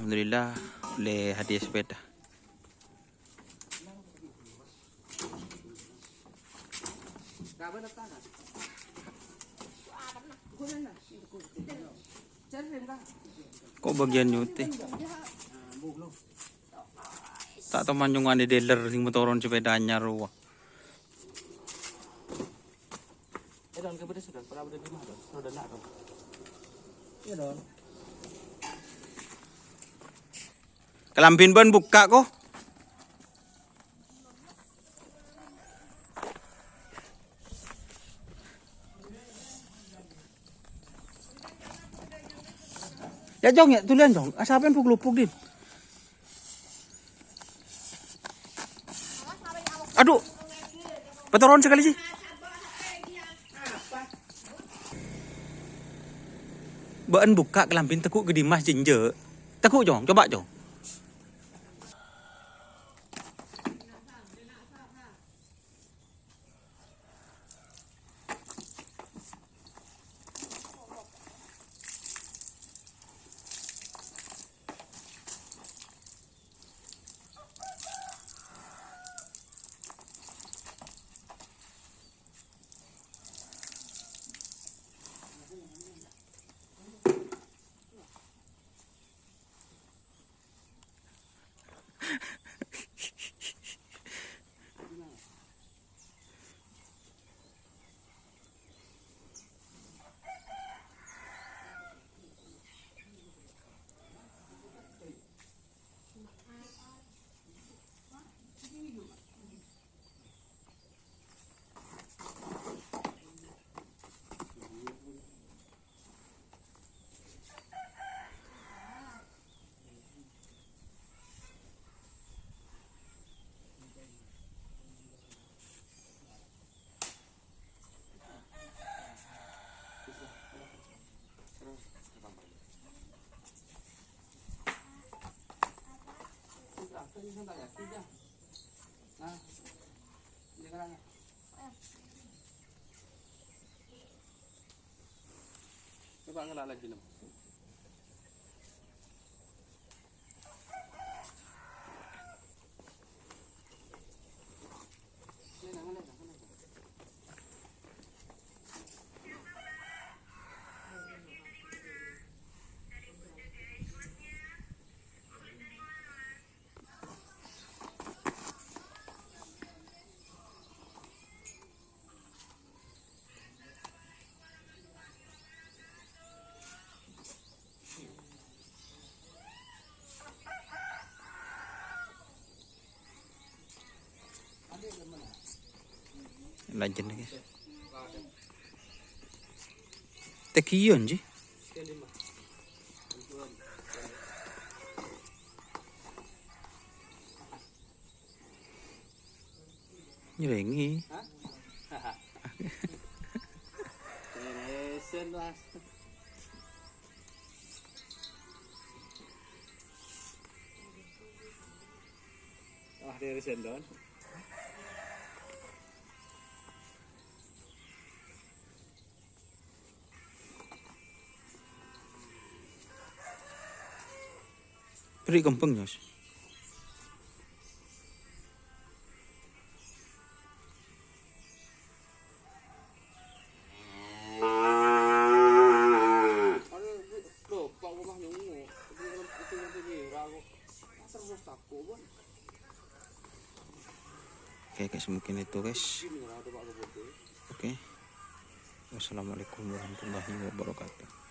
Alhamdulillah oleh hadiah sepeda. Kok bagian nyute? Tak teman yung ani dealer sing motoron sepeda anyar wa. Don ke beda sudah, pernah beda di mana? Sudah nak dong. Iya don. Kelampin ban buka kok. Ya jong ya tulian jong. Asapen puk-lupuk din. Aduh. Petoron sekali sih. Baan buka kelampin tekuk gede mas jinje. Tekuk jong, coba jong. Nah, ini kan. Coba ngelak lagi nih. Lanjut lagi. Tekion sih. Nyelengi. Resen lah. Ah, dia resen don. Beri kempeng ya. Oke guys, mungkin itu guys. Oke. Wassalamualaikum warahmatullahi wabarakatuh.